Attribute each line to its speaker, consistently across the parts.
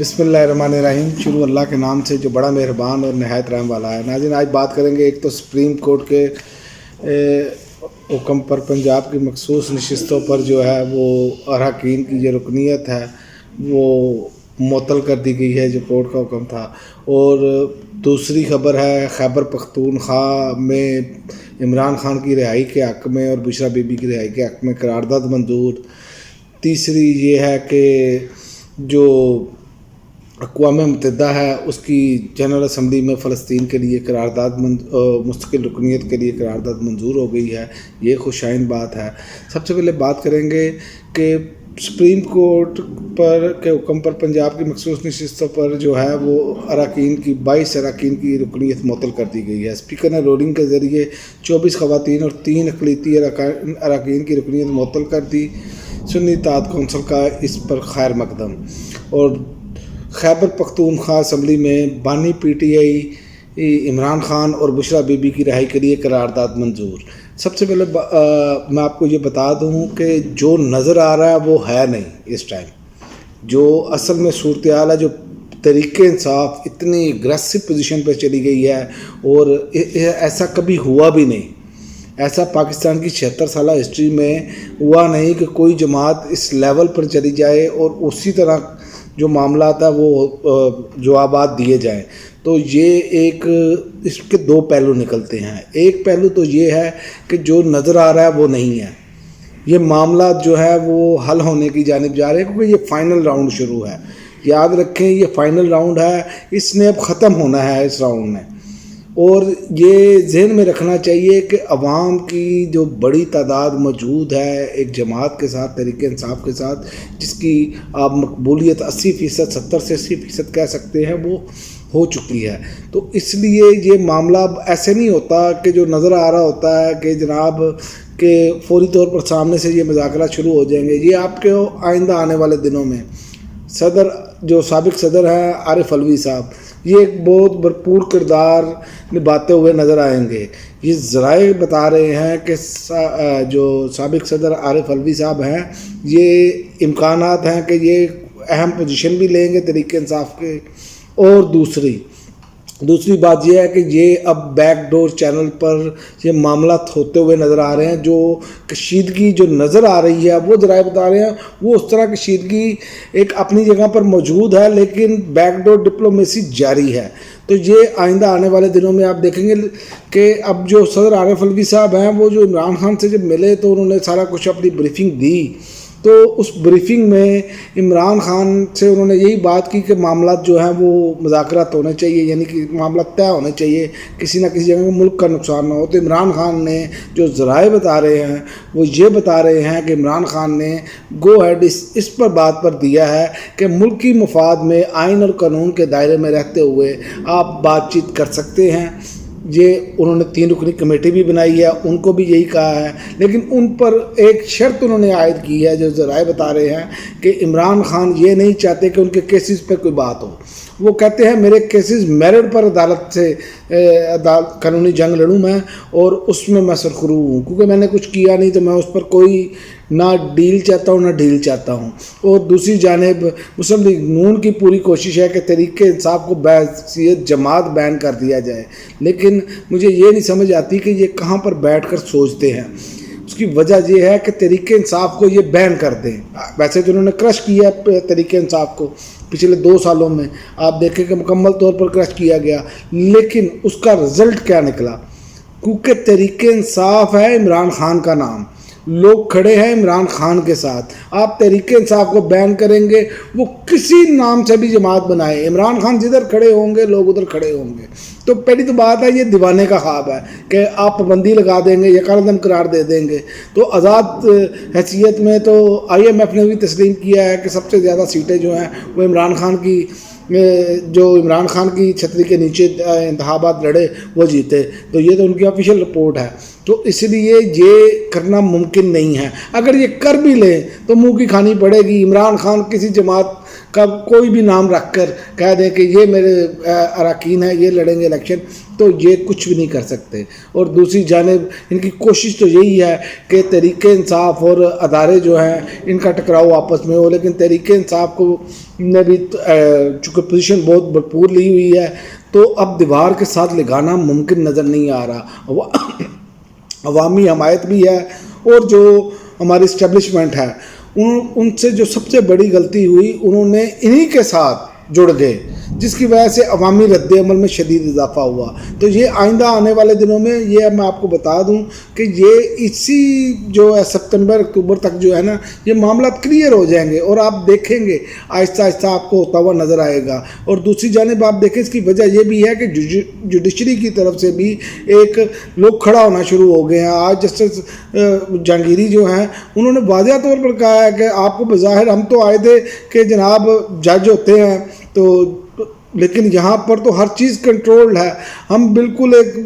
Speaker 1: बिस्मिल्लाहिर्रहमानिर्रहीम। शुरू अल्लाह के नाम से जो बड़ा मेहरबान और नहायत रहम वाला है। नाज़रीन, आज बात करेंगे एक तो सुप्रीम कोर्ट के हुक्म पर पंजाब की मखसूस नशिस्तों पर जो है वो अरकान की जो रुकनीत है वो मुअत्तल कर दी गई है, जो कोर्ट का हुक्म था। और दूसरी खबर है खैबर पख्तूनख्वा में इमरान खान की रिहाई के हक़ में और बुशरा बीबी की रिहाई के हक़ में करारदाद मंजूर। तीसरी ये है कि जो अक़वाम मुत्तहिदा है उसकी जनरल असम्बली में फ़लस्तीन के लिए करारदाद मुस्तकिल रुकनीत के लिए करारदाद मंजूर हो गई है। ये खुशाइन बात है। सबसे पहले बात करेंगे कि सुप्रीम कोर्ट के हुक्म पर पंजाब की मखसूस नशिस्तों पर जो है वो अरकान की 22 अरकान की रुकनीत मुअत्तल कर दी गई है। स्पीकर ने रोलिंग के ज़रिए 24 ख़वातीन और 3 अक़लियती अरकान की रुकनीत मुअत्तल कर दी। सुन्नी इत्तेहाद कौंसिल का इस पर खैर मकदम। और खैबर पख्तूनख्वा असम्बली में बानी PTI इमरान खान और बुशरा बीबी की रिहाई के लिए करारदाद मंजूर। सबसे पहले मैं आपको ये बता दूं कि जो नज़र आ रहा है वो है नहीं। इस टाइम जो असल में सूरत हाल है, जो तरीक़े इंसाफ इतनी एग्रेसिव पोजीशन पर चली गई है और ऐसा कभी हुआ भी नहीं। ऐसा पाकिस्तान की 76 साल हिस्ट्री में हुआ नहीं कि कोई जमात इस लेवल पर चली जाए और उसी तरह जो मामला था वो जवाबात दिए जाएं। तो ये एक इसके 2 पहलू निकलते हैं। एक पहलू तो ये है कि जो नज़र आ रहा है वो नहीं है। ये मामला जो है वो हल होने की जानिब जा रहे हैं, क्योंकि ये फ़ाइनल राउंड शुरू है। याद रखें, ये फ़ाइनल राउंड है, इसने अब ख़त्म होना है इस राउंड में। और ये ज़हन में रखना चाहिए कि अवाम की जो बड़ी तादाद मौजूद है एक जमात के साथ, तहरीक इंसाफ के साथ, जिसकी आप मकबूलियत 80%, 70 से 80% कह सकते हैं, वो हो चुकी है। तो इसलिए ये मामला ऐसे नहीं होता कि जो नज़र आ रहा होता है कि जनाब के फौरी तौर पर सामने से ये मुज़ाकरा शुरू हो जाएंगे। ये आपके आइंदा आने वाले दिनों में जो साबिक सदर हैं आरिफ अलवी साहब, ये एक बहुत भरपूर किरदार निभाते हुए नज़र आएंगे। ये ज़राए बता रहे हैं कि जो साबिक सदर आरिफ अलवी साहब हैं, ये इम्कानात हैं कि ये अहम पोजीशन भी लेंगे तहरीक इंसाफ के। और दूसरी बात यह है कि ये अब बैकडोर चैनल पर ये मामला होते हुए नज़र आ रहे हैं। जो कशीदगी जो नज़र आ रही है वो ज़राए बता रहे हैं, वो उस तरह कशीदगी एक अपनी जगह पर मौजूद है, लेकिन बैकडोर डिप्लोमेसी जारी है। तो ये आइंदा आने वाले दिनों में आप देखेंगे कि अब जो सदर आरिफ अलवी साहब हैं वो जो इमरान खान से जब मिले तो उन्होंने सारा कुछ अपनी ब्रीफिंग दी। तो उस ब्रीफिंग में इमरान खान से उन्होंने यही बात की कि मामला जो हैं वो मुज़ाकरात होने चाहिए, यानी कि मामला तय होने चाहिए, किसी ना किसी जगह मुल्क का नुकसान ना हो। तो इमरान खान ने जो ज़राए बता रहे हैं वो ये बता रहे हैं कि इमरान खान ने गो हेड इस बात पर दिया है कि मुल्की मफाद में आइन और कानून के दायरे में रहते हुए आप बातचीत कर सकते हैं। ये उन्होंने 3 रुकनी कमेटी भी बनाई है, उनको भी यही कहा है, लेकिन उन पर एक शर्त उन्होंने आयद की है। जो ज़राए बता रहे हैं कि इमरान खान ये नहीं चाहते कि उनके केसेस पर कोई बात हो। वो कहते हैं मेरे केसेस मेरिट पर अदालत से कानूनी जंग लड़ूँ मैं, और उसमें मैं सरखरू हूँ, क्योंकि मैंने कुछ किया नहीं तो मैं उस पर कोई ना डील चाहता हूँ ना ढील चाहता हूँ। और दूसरी जानिब मुस्लिम लीग नून की पूरी कोशिश है कि तहरीक इंसाफ को बहैसियत जमात बैन कर दिया जाए, लेकिन मुझे ये नहीं समझ आती कि ये कहाँ पर बैठ कर सोचते हैं। उसकी वजह ये है कि तहरीक इंसाफ को ये बैन कर दें। वैसे तो उन्होंने क्रश किया तहरीक इंसाफ को पिछले 2 सालों में, आप देखें कि मुकम्मल तौर पर क्रश किया गया, लेकिन उसका रिज़ल्ट क्या निकला? क्योंकि तहरीक इंसाफ है इमरान खान का नाम, लोग खड़े हैं इमरान खान के साथ। आप तहरीक इंसाफ को बैन करेंगे, वो किसी नाम से भी जमात बनाए, इमरान खान जिधर खड़े होंगे लोग उधर खड़े होंगे। तो पहली तो बात है ये दीवाने का ख्वाब है कि आप पाबंदी लगा देंगे या करारदम करार दे देंगे। तो आज़ाद हैसियत में तो IMF ने भी तस्लीम किया है कि सबसे ज़्यादा सीटें जो हैं वो इमरान खान की छतरी के नीचे इंतखाबात लड़े वो जीते। तो ये तो उनकी ऑफिशियल रिपोर्ट है। तो इसलिए ये करना मुमकिन नहीं है। अगर ये कर भी लें तो मुंह की खानी पड़ेगी। इमरान खान किसी जमात कब कोई भी नाम रख कर कह दें कि ये मेरे अरकान हैं, ये लड़ेंगे इलेक्शन, तो ये कुछ भी नहीं कर सकते। और दूसरी जानिब इनकी कोशिश तो यही है कि तहरीक इंसाफ और अदारे जो हैं इनका टकराव आपस में हो, लेकिन तहरीक इंसाफ को ने भी चूँकि पोजीशन बहुत भरपूर ली हुई है, तो अब दीवार के साथ लगाना मुमकिन नज़र नहीं आ रहा। अवामी हमायत भी है, और जो हमारी इस्टेब्लिशमेंट है उनसे जो सबसे बड़ी गलती हुई, उन्होंने इन्हीं के साथ जुड़ गए, जिसकी वजह से अवामी रद्द अमल में शदीद इजाफा हुआ। तो ये आइंदा आने वाले दिनों में, ये मैं आपको बता दूं कि ये इसी जो है सितंबर अक्टूबर तक जो है ना, ये मामला क्लियर हो जाएंगे और आप देखेंगे आहिस्ता आहिस्ता आपको होता हुआ नज़र आएगा। और दूसरी जानिब आप देखें, इसकी वजह ये भी है कि जुडिशरी की तरफ से भी एक लोग खड़ा होना शुरू हो गए हैं। आज जस्टिस जहांगीरी जो हैं, उन्होंने वाज़ह तौर पर कहा है कि आपको बज़ाहिर हम तो आए थे कि जनाब जज होते हैं, तो लेकिन यहाँ पर तो हर चीज़ कंट्रोल्ड है, हम बिल्कुल एक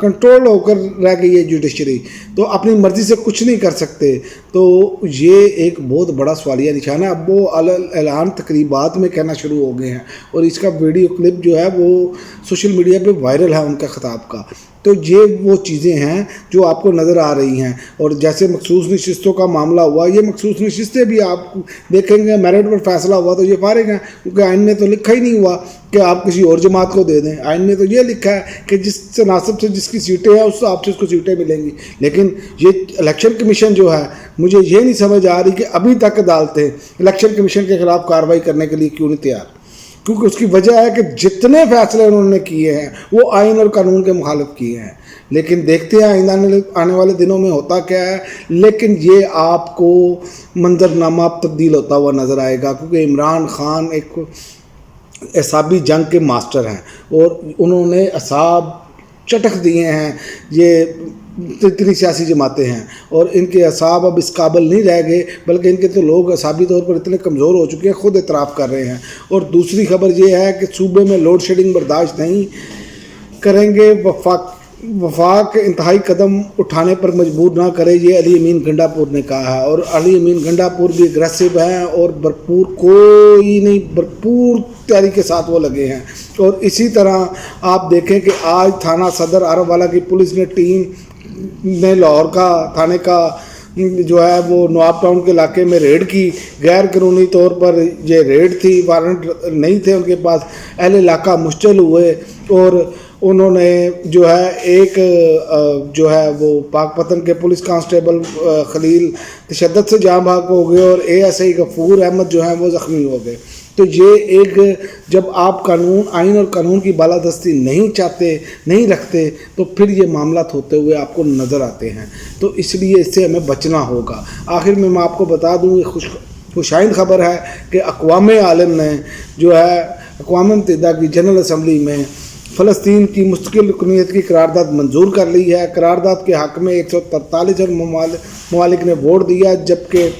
Speaker 1: कंट्रोल होकर रह गई है जुडिशरी, तो अपनी मर्ज़ी से कुछ नहीं कर सकते। तो ये एक बहुत बड़ा सवालिया निशान है। अब वो ऐलान तकरीबात में कहना शुरू हो गए हैं, और इसका वीडियो क्लिप जो है वो सोशल मीडिया पे वायरल है उनका ख़िताब का। तो ये वो चीज़ें हैं जो आपको नज़र आ रही हैं। और जैसे मखसूस नशिस्तों का मामला हुआ, ये मखसूस नशिस्तें भी आप देखेंगे मेरिट पर फैसला हुआ तो ये फारिग हैं, क्योंकि आइन में तो लिखा ही नहीं हुआ कि आप किसी और जमात को दे दें। आइन में तो ये लिखा है कि जिस तनासब से जिसकी सीटें हैं उससे आपसे उसको सीटें मिलेंगी। लेकिन ये इलेक्शन कमीशन जो है, मुझे ये नहीं समझ आ रही कि अभी तक अदालतें इलेक्शन कमीशन के ख़िलाफ़ कार्रवाई करने के लिए क्यों नहीं तैयार, क्योंकि उसकी वजह है कि जितने फैसले उन्होंने किए हैं वो आइन और कानून के मुखालिफ किए हैं। लेकिन देखते हैं आइंदा आने वाले दिनों में होता क्या है। लेकिन ये आपको मंजरनामा तब्दील होता हुआ नज़र आएगा, क्योंकि इमरान खान एक एसाबी जंग के मास्टर हैं, और उन्होंने असाब चटक दिए हैं। ये इतनी सियासी जमातें हैं और इनके असाब अब इस काबिल नहीं रह गए, बल्कि इनके तो लोग असाबी तौर पर इतने कमज़ोर हो चुके हैं, ख़ुद इतराफ़ कर रहे हैं। और दूसरी खबर ये है कि सूबे में लोड शेडिंग बर्दाश्त नहीं करेंगे, वफाक इंतहाई कदम उठाने पर मजबूर ना करे, ये अली अमीन गंडापुर ने कहा है। और अली अमीन गंडापुर भी एग्रेसिव हैं और भरपूर तैयारी के साथ वो लगे हैं। और इसी तरह आप देखें कि आज थाना सदर अरबवाला की पुलिस ने टीम ने लाहौर का थाने का जो है वो नवाब टाउन के इलाके में रेड की। गैर कानूनी तौर पर ये रेड थी, वारंट नहीं थे उनके पास। अहले इलाका मुश्किल हुए और उन्होंने जो है एक जो है वो पाकपतन के पुलिस कांस्टेबल खलील तशद्दुद से जाँ भाग हो गए, और ASI गफूर अहमद जो है वो ज़ख्मी हो गए। तो ये एक, जब आप कानून आइन और कानून की बालादस्ती नहीं चाहते, नहीं रखते, तो फिर ये मामला होते हुए आपको नज़र आते हैं। तो इसलिए इससे हमें बचना होगा। आखिर में मैं आपको बता दूँ, ये खुशाइन ख़बर है कि अक़वाम आलम ने जो है अक़वाम मुत्तहिदा की जनरल असम्बली में फ़लस्तीन की मुस्तकिल रुकनीत की करारदाद मंजूर कर ली है। करारदाद के हक़ में 143 ममालिक ने वोट दिया, जबकि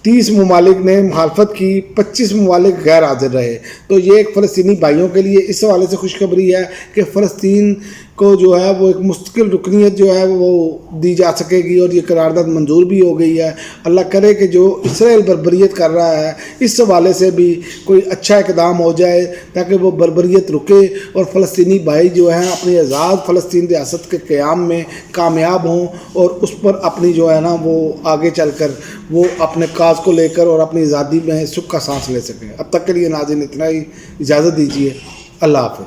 Speaker 1: 30 ममालिक ने मुखालफत की, 25 ममालिक गैर हाजिर रहे। तो ये एक फ़लस्तीनी भाइयों के लिए इस हवाले से खुशखबरी है कि फ़लस्तीन को जो है वो एक मुस्तकिल रुकनीत जो है वो दी जा सकेगी, और ये करारदाद मंजूर भी हो गई है। अल्लाह करे कि जो इसराइल बर्बरियत कर रहा है, इस हवाले से भी कोई अच्छा इक़दाम हो जाए ताकि वो बर्बरियत रुके और फ़लस्तीनी भाई जो हैं अपनी आज़ाद फ़लस्तीन रियासत के क़याम में कामयाब हों, और उस पर अपनी जो है ना वो आगे चल कर वो अपने काज को लेकर और अपनी आज़ादी में सुख का सांस ले सकें। अब तक के लिए नाज़रीन इतना ही, इजाज़त दीजिए। अल्लाह हाफ़िज़।